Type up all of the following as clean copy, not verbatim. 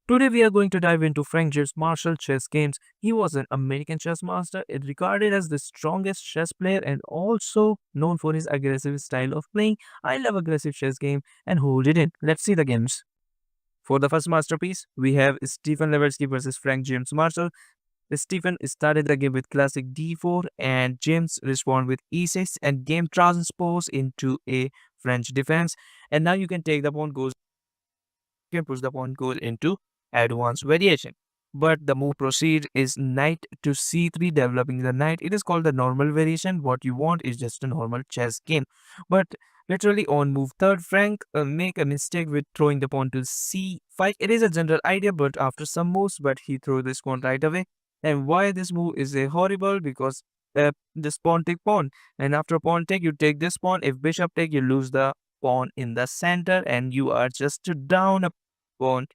Today we are going to dive into Frank James Marshall chess games. He was an American chess master, is regarded as the strongest chess player and also known for his aggressive style of playing. I love aggressive chess game and who didn't? Let's see the games. For the first masterpiece, we have Stephen Levitsky versus Frank James Marshall. Stephen started the game with classic d4 and James responded with e6 and game transposed into a French defense. And now you can take the pawn goes can push the pawn goal into advanced variation. But the move proceed is knight to c3, developing the knight. It is called the normal variation. What you want is just a normal chess game. But literally on move third, Frank make a mistake with throwing the pawn to c5. It is a general idea, but after some moves, but he threw this pawn right away. And why this move is a horrible? Because this pawn take pawn, and after pawn take, you take this pawn. If bishop take, you lose the pawn in the center, and you are just down a pawn,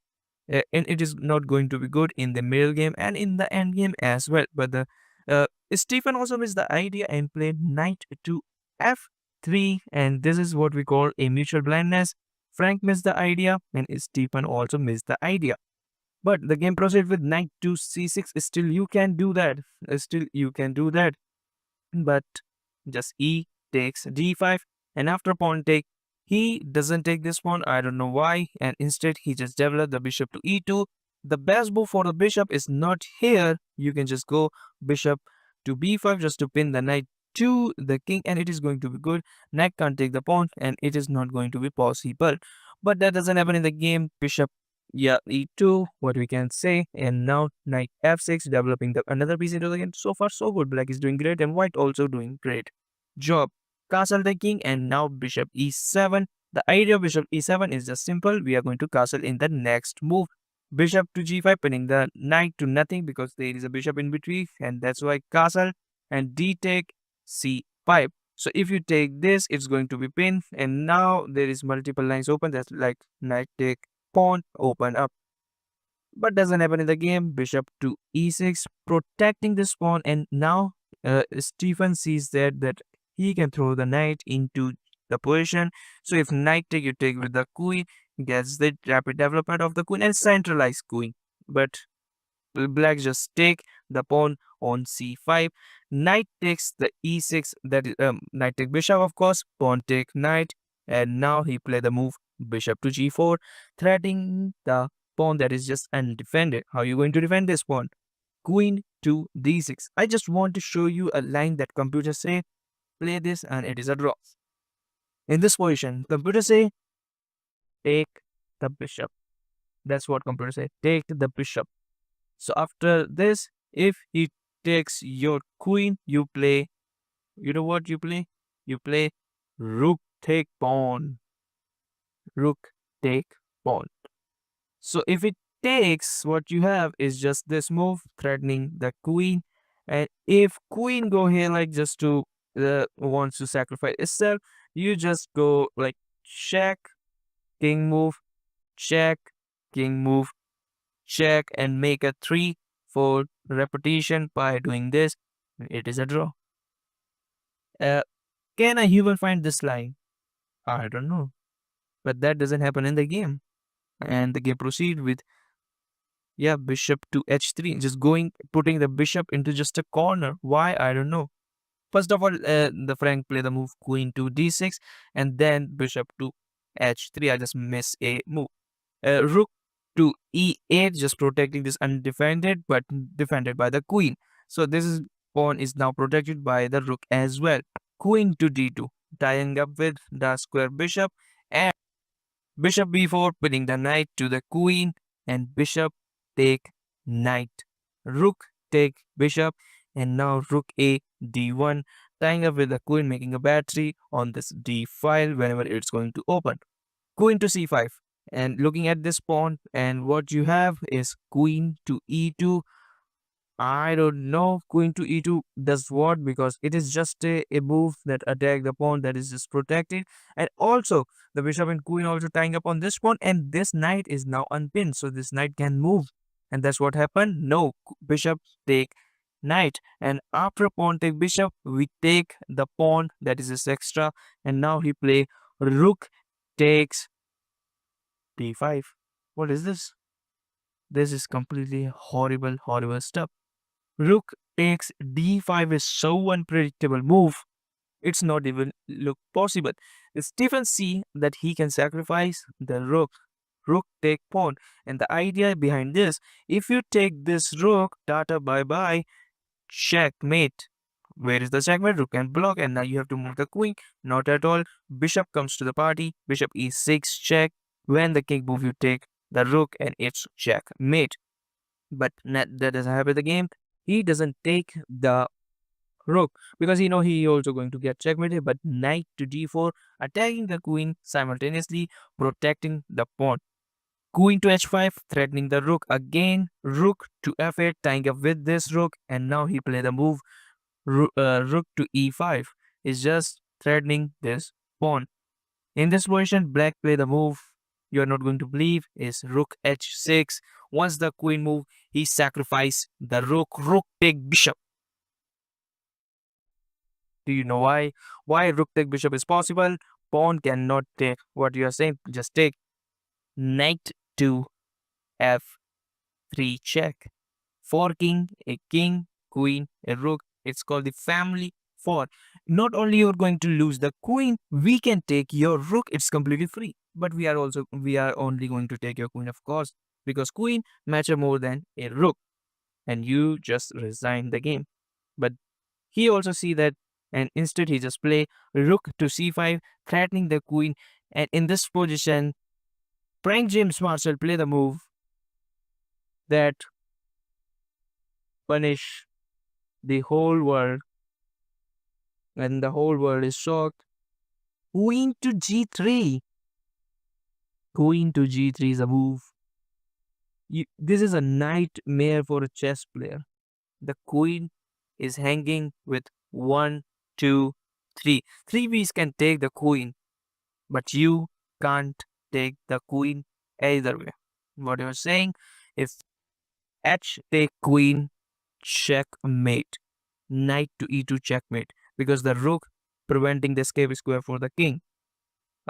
and it is not going to be good in the middle game and in the end game as well. But the Stephen also missed the idea and played knight to f3, and this is what we call a mutual blindness. Frank missed the idea and Stephen also missed the idea. But the game proceeded with knight to c6. Still you can do that. Still you can do that. But just e takes d5, and after pawn take, he doesn't take this pawn. I don't know why, and instead he just developed the bishop to e2. The best move for the bishop is not here. You can just go bishop to b5 just to pin the knight to the king, and it is going to be good. Knight can't take the pawn, and it is not going to be possible. But that doesn't happen in the game. Bishop, yeah, e2, what we can say. And now knight f6, developing the another piece into the game. So far so good. Black is doing great and white also doing great job. Castle the king, and now bishop e7. The idea of bishop e7 is just simple. We are going to castle in the next move. Bishop to g5, pinning the knight to nothing because there is a bishop in between, and that's why castle. And d take c5. So if you take this, it's going to be pinned, and now there is multiple lines open. That's like knight take pawn open up, but doesn't happen in the game. Bishop to e6, protecting this pawn, and now Stephen sees that he can throw the knight into the position. So if knight take, you take with the queen, gets the rapid development of the queen and centralized queen. But black just take the pawn on c5. Knight takes the e6, that is knight take bishop, of course, pawn take knight, and now he play the move bishop to g4, threatening the pawn that is just undefended. How are you going to defend this pawn? Queen to d6. I just want to show you a line that computer say play this, and it is a draw. In this position, computer say take the bishop. That's what computer say, take the bishop. So after this, if he takes your queen, you play, you know what you play? You play rook take pawn. Rook take pawn. So if it takes, what you have is just this move, threatening the queen. And if queen go here like just to wants to sacrifice itself, you just go like check, king move, check, king move, check, and make a 3 for repetition. By doing this, it is a draw. Uh, can a human find this line? I don't know. But that doesn't happen in the game. And the game proceed with, yeah, bishop to h3. Just going, putting the bishop into just a corner. Why? I don't know. First of all, the Frank play the move queen to d6 and then bishop to h3. I just miss a move. Rook to e8, just protecting this undefended, but defended by the queen. So this is pawn is now protected by the rook as well. Queen to d2, tying up with the square bishop, and bishop b4, putting the knight to the queen, and bishop take knight. Rook take bishop, and now rook a d1, tying up with the queen, making a battery on this d file whenever it's going to open. Queen to c5, and looking at this pawn, and what you have is queen to e2. I don't know, queen to e2 does what, because it is just a move that attack the pawn that is just protected, and also the bishop and queen also tying up on this pawn, and this knight is now unpinned, so this knight can move, and that's what happened. No, bishop take knight, and after pawn take bishop, we take the pawn that is just extra, and now he play rook takes d5. What is this? This is completely horrible, horrible stuff. Rook takes d5 is so unpredictable move. It's not even look possible. Stephen see that he can sacrifice the rook. Rook take pawn. And the idea behind this, if you take this rook, Tata bye bye, checkmate. Where is the checkmate? Rook can block, and now you have to move the queen. Not at all. Bishop comes to the party. Bishop e6 check. When the king move, you take the rook, and it's checkmate. But that doesn't happen in the game. He doesn't take the rook because he also going to get checkmated. But knight to d4, attacking the queen simultaneously, protecting the pawn. Queen to h5, threatening the rook again. Rook to f8, tying up with this rook, and now he play the move rook to e5 is just threatening this pawn. In this position, black play the move you are not going to believe is rook h6. Once the queen move, he sacrifice the rook. Rook take bishop. Do you know why? Why rook take bishop is possible? Pawn cannot take what you are saying. Just take knight to f3 check. For king, a king, queen, a rook. It's called the family for. Not only you're going to lose the queen, we can take your rook. It's completely free. But we are only going to take your queen, of course, because queen matter more than a rook, and you just resign the game. But he also see that, and instead he just play rook to c5, threatening the queen. And in this position, Frank James Marshall play the move that punish the whole world, and the whole world is shocked. Queen to g3. Queen to g3 is a move. This is a nightmare for a chess player. The queen is hanging with one, two, three. Three pieces can take the queen, but you can't take the queen either way. What you're saying, if h take queen, checkmate. Knight to e2 checkmate, because the rook preventing the escape square for the king.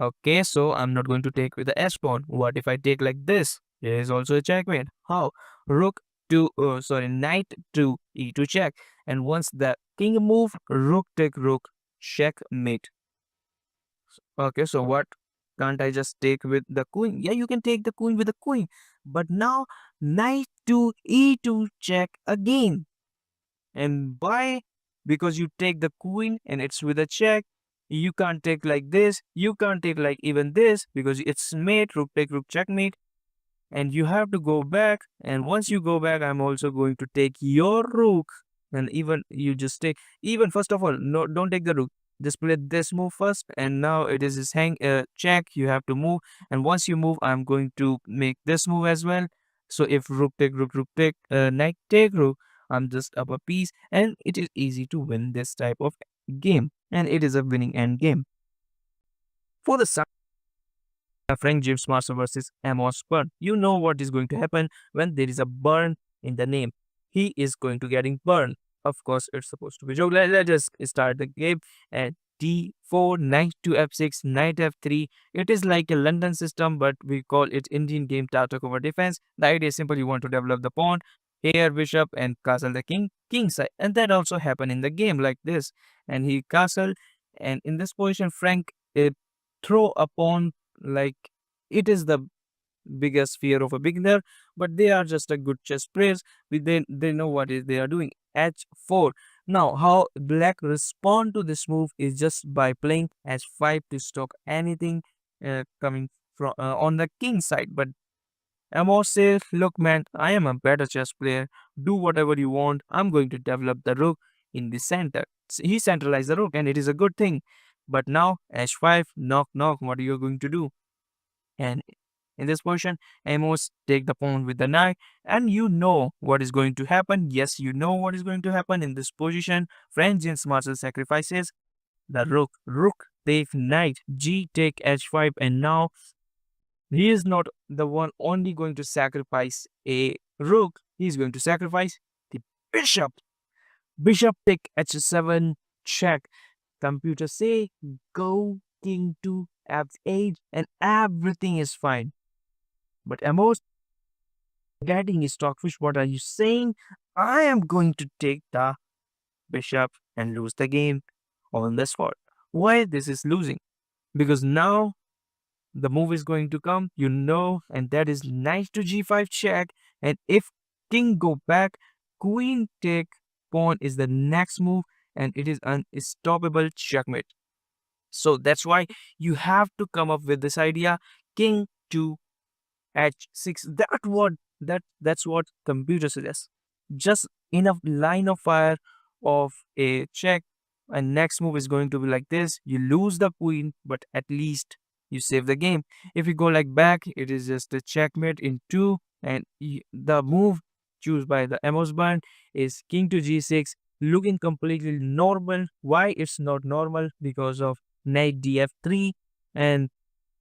Okay, so I'm not going to take with the s pawn. What if I take like this? Here is also a checkmate. How? Rook to knight to e2 check, and once the king move, rook take rook, checkmate. Okay, so what? Can't I just take with the queen? Yeah, you can take the queen with the queen, but now knight to e2 check again. And why? Because you take the queen and it's with a check. You can't take like this. You can't take like even this because it's mate, rook take, rook checkmate. And you have to go back. And once you go back, I'm also going to take your rook. And even you just take, even first of all, no, don't take the rook. Just play this move first. And now it is this hang check. You have to move. And once you move, I'm going to make this move as well. So if rook take, rook take, knight take, rook, I'm just up a piece. And it is easy to win this type of game. And it is a winning end game. For the Frank James Marshall versus Amos Burn. You know what is going to happen when there is a burn in the name. He is going to getting burned. Of course, it's supposed to be joke. Let's just start the game at d4, knight to f6, knight f3. It is like a London system, but we call it Indian game Tata cover defense. The idea is simple. You want to develop the pawn, here bishop, and castle the king side. And that also happened in the game like this. And he castle, and in this position, Frank throw a pawn like it is the biggest fear of a beginner, but they are just a good chess players. They know what is they are doing. h4. Now how black respond to this move is just by playing h5 to stop anything coming from on the king side. But Amos says, look man, I am a better chess player. Do whatever you want. I'm going to develop the rook in the center. He centralized the rook and it is a good thing. But now h5, knock knock, what are you going to do? And in this position, Amos take the pawn with the knight, and you know what is going to happen. Yes, you know what is going to happen in this position. Frank James Marshall sacrifices the rook. Rook take knight, g take h5, and now he is not the one only going to sacrifice a rook. He is going to sacrifice the bishop. Bishop take h7, check. Computer say go king to f8, and everything is fine. But Amos getting stockfish. What are you saying? I am going to take the bishop and lose the game on the spot. Why this is losing? Because now the move is going to come, and that is knight to g5 check. And if king go back, queen take pawn is the next move, and it is unstoppable checkmate. So that's why you have to come up with this idea, king to h6. That's what computer suggests. Just enough line of fire of a check, and next move is going to be like this. You lose the queen, but at least you save the game. If you go like back, it is just a checkmate in two, and the move choose by the Amos band is king to g6, looking completely normal. Why it's not normal? Because of knight df3, and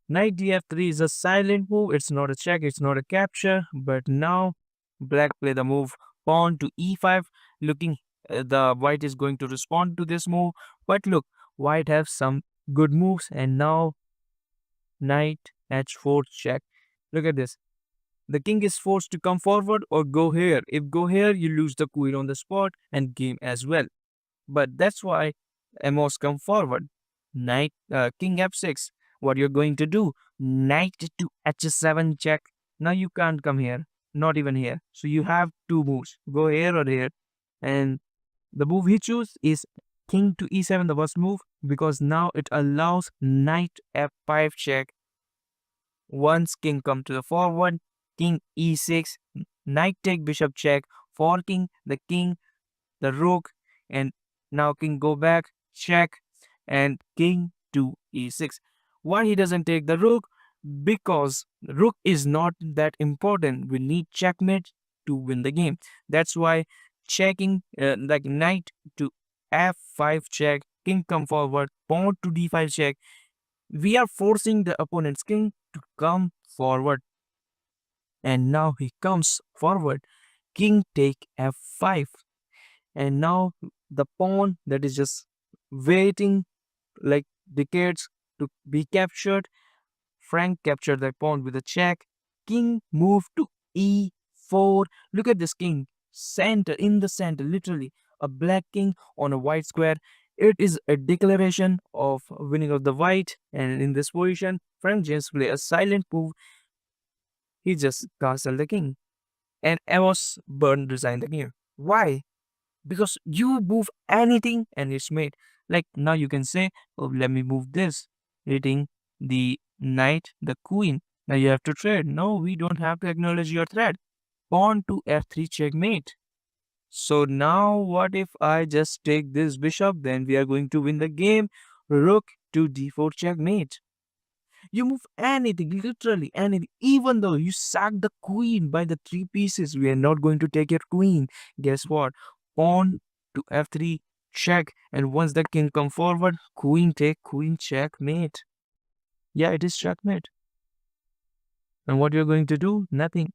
knight df3 is a silent move. It's not a check, it's not a capture. But now black play the move pawn to e5, looking the white is going to respond to this move. But look, white have some good moves, and now knight h4 check. Look at this. The king is forced to come forward or go here. If go here, you lose the queen on the spot and game as well. But that's why Amos come forward. Knight, king f6. What you're going to do? Knight to h7 check. Now you can't come here, not even here. So you have two moves. Go here or here. And the move he choose is king to e7, the first move, because now it allows knight f5 check. Once king come to the forward, king e6, knight take bishop check, forking the king, the rook, and now king go back, check, and king to e6. Why he doesn't take the rook? Because rook is not that important. We need checkmate to win the game. That's why checking like knight to f5 check, king come forward, pawn to d5 check. We are forcing the opponent's king to come forward, and now he comes forward, king take f5, and now the pawn that is just waiting like decades to be captured. Frank captured that pawn with a check. King moved to e4. Look at this king, center, in the center, literally a black king on a white square. It is a declaration of winning of the white, and in this position, Frank James play a silent move. He just castled the king, and Amos Byrne resigned the game. Why? Because you move anything and it's made. Like now you can say, oh, let me move this, hitting the knight, the queen. Now you have to trade. No, we don't have to acknowledge your threat. Pawn to f3 checkmate. So now what if I just take this bishop? Then we are going to win the game. Rook to d4 checkmate. You move anything, literally anything. Even though you sack the queen by the three pieces, we are not going to take your queen. Guess what? Pawn to f3, check. And once the king come forward, queen take, queen checkmate. Yeah, it is checkmate. And what you're going to do? Nothing.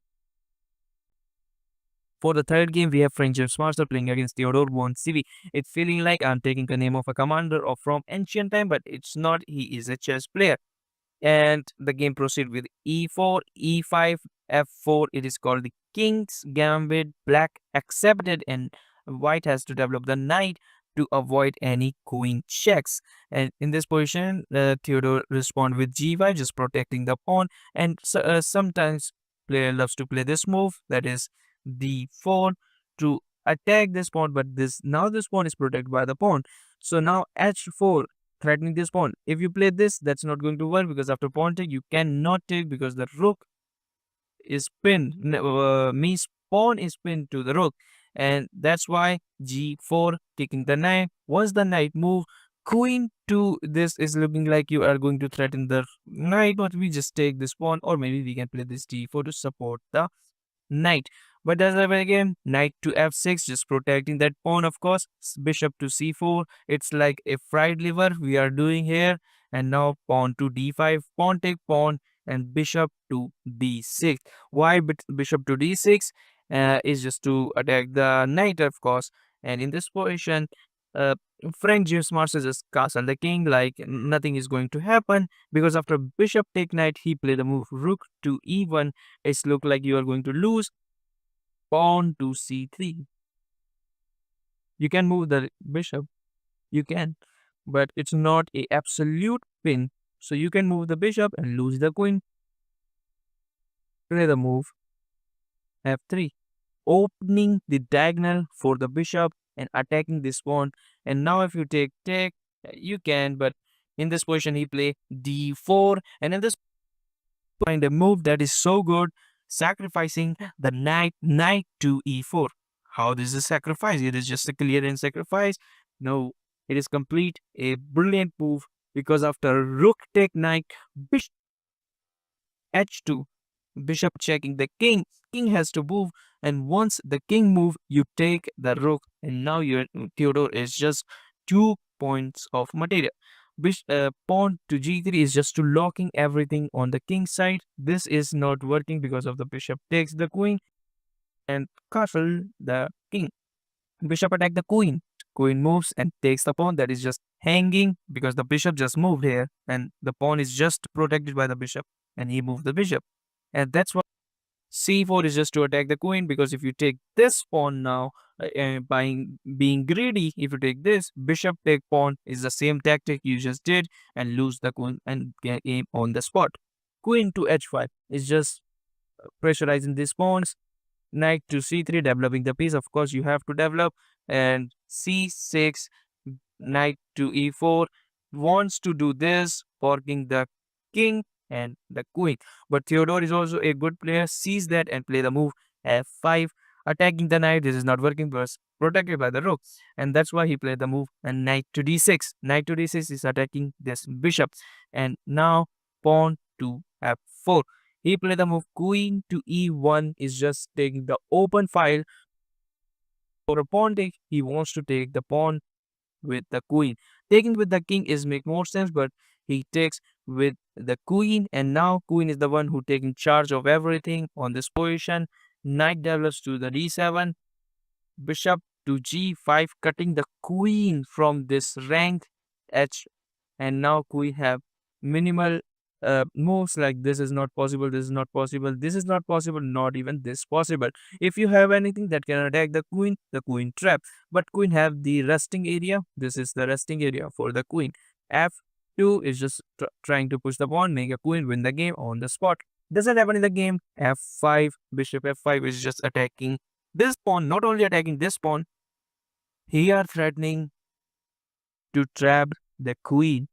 For the third game, we have Frank James Marshall playing against Theodore von Civi. It's feeling like I'm taking the name of a commander or from ancient time, but it's not. He is a chess player. And the game proceed with e4, e5, f4. It is called the King's Gambit. Black accepted, and white has to develop the knight to avoid any queen checks. And in this position, Theodore respond with g5, just protecting the pawn. And sometimes player loves to play this move, that is d4, to attack this pawn. But this pawn is protected by the pawn. So now h4, threatening this pawn. If you play this, that's not going to work, because after pawn take, you cannot take, because the rook is pinned. Means pawn is pinned to the rook, and that's why g4, taking the knight. Once the knight move, queen to this is looking like you are going to threaten the knight, but we just take this pawn, or maybe we can play this d4 to support the knight. But that's the again, knight to f6, just protecting that pawn, of course. Bishop to c4, it's like a fried liver we are doing here. And now pawn to d5, pawn take pawn, and bishop to d6. Why bishop to d6? Is just to attack the knight, of course. And in this position, uh, Frank James Marshall just castle the king like nothing is going to happen, because after bishop take knight, he played the move rook to e1. It's look like you are going to lose. pawn to c3. You can move the bishop, you can, but it's not a absolute pin. So you can move the bishop and lose the queen. Play the move f3, opening the diagonal for the bishop and attacking this pawn. And now if you take, you can, but in this position he play d4, and in this find a move that is so good, sacrificing the knight to e4. How this is sacrifice? It is just a clear sacrifice. No, it is complete a brilliant move, because after rook take knight, bishop h2, bishop checking the king has to move, and once the king move, you take the rook, and now your Theodore is just 2 points of material. Pawn to g3 is just to locking everything on the king side. This is not working because of the bishop takes the queen and castle the king. Bishop attack the queen. Queen moves and takes the pawn that is just hanging because the bishop just moved here, and the pawn is just protected by the bishop, and he moved the bishop. And that's why c4 is just to attack the queen, because if you take this pawn now, by being greedy, if you take this, bishop take pawn is the same tactic you just did and lose the queen and get aim on the spot. Queen to h5 is just pressurizing these pawns. Knight to c3, developing the piece. Of course, you have to develop. And c6, knight to e4, wants to do this, forking the king and the queen. But Theodore is also a good player, sees that and play the move f5, attacking the knight. This is not working because protected by the rook, and that's why he played the move and knight to d6. Knight to d6 is attacking this bishop, and now pawn to f4. He played the move queen to e1, is just taking the open file. For a pawn take, he wants to take the pawn with the queen. Taking with the king is make more sense, but he takes with the queen, and now queen is the one who taking charge of everything on this position. Knight develops to the d7, bishop to g5, cutting the queen from this rank h, and now queen have minimal moves like this is not possible, this is not possible, this is not possible, not even this possible. If you have anything that can attack the queen trap, but queen have the resting area. This is the resting area for the queen. f2 is just trying to push the pawn, make a queen, win the game on the spot. Doesn't happen in the game. f5, bishop f5 is just attacking this pawn. Not only attacking this pawn, he are threatening to trap the queen.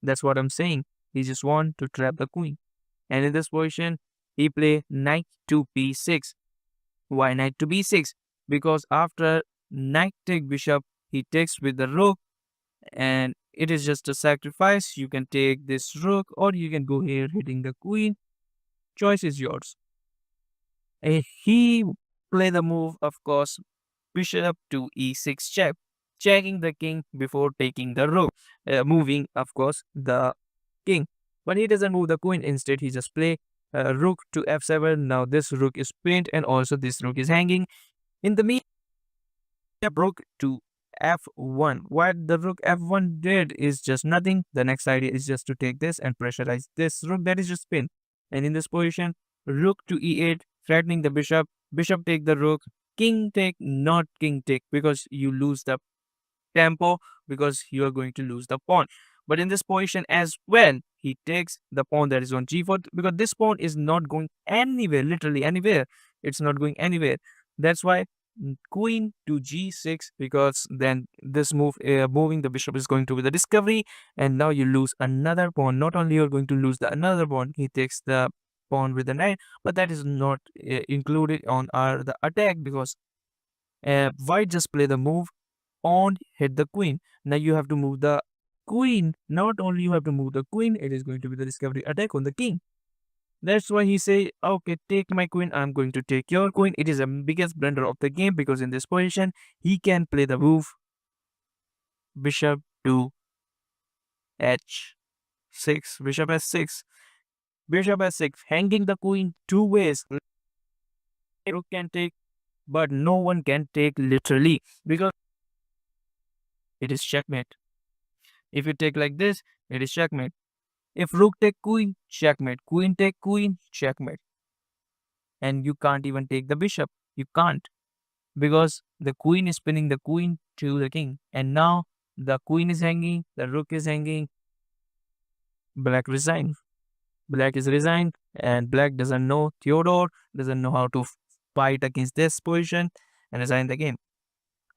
That's what I'm saying. He just want to trap the queen. And in this position, he play knight to b6. Why knight to b6? Because after knight take bishop, he takes with the rook, and it is just a sacrifice. You can take this rook, or you can go here hitting the queen. Choice is yours. He play the move, of course, bishop to e6 check, checking the king before taking the rook, moving, of course, the king. But he doesn't move the queen. Instead, he just play rook to f7. Now this rook is pinned, and also this rook is hanging. In the meantime, rook to f1. What the rook f1 did is just nothing. The next idea is just to take this and pressurize this rook that is just pinned. And in this position, rook to e8, threatening the bishop. Bishop take the rook. King take, not king take, because you lose the tempo, because you are going to lose the pawn. But in this position as well, he takes the pawn that is on g4, because this pawn is not going anywhere, literally anywhere. It's not going anywhere. That's why queen to g6, because then this move, moving the bishop is going to be the discovery, and now you lose another pawn. Not only you're going to lose the another pawn, he takes the pawn with the knight, but that is not included on our the attack, because white just play the move on hit the queen. Now you have to move the queen. Not only you have to move the queen, it is going to be the discovery attack on the king. That's why he say, okay, take my queen, I'm going to take your queen. It is the biggest blunder of the game, because in this position, he can play the move bishop to h6, bishop s6, bishop s6, hanging the queen two ways. Rook can take, but no one can take literally, because it is checkmate. If you take like this, it is checkmate. If rook take queen, checkmate. Queen take queen, checkmate. and you can't even take the bishop. You can't, because the queen is pinning the queen to the king, and now the queen is hanging, the rook is hanging. Black resigned. Black is resigned, and Black doesn't know, Theodore doesn't know how to fight against this position, and resign the game.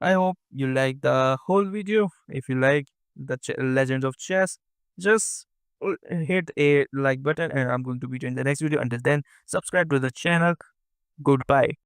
I hope you like the whole video. If you like the Legends of Chess, just hit a like button, and I'm going to be doing the next video. Until then, subscribe to the channel. Goodbye.